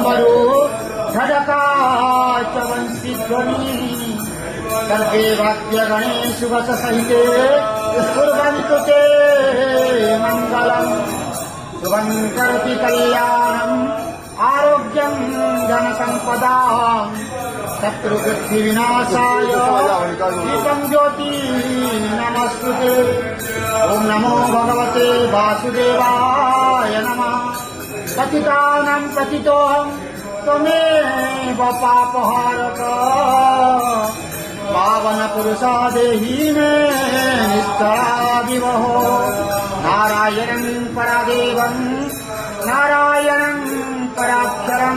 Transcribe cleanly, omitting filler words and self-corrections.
डम्बरू झटका च वंशिध्वनि सर्वे वाद्यगणे शुभसहिते कुर्वन्तु ते मङ्गलम् शुभं करोति कल्याणम् आरोग्यं धनसम्पदाम् शत्रुबुद्धिविनाशाय दीपं ज्योति नमस्तुते। ओम नमो भगवते वासुदेवाय नमः। पतितानां पतितोऽहं त्वमेव पापहारक पावन पुरुषा देहि मे निष्ठरादिवहो। नारायणं परादेवं नारायणं पराक्षरम्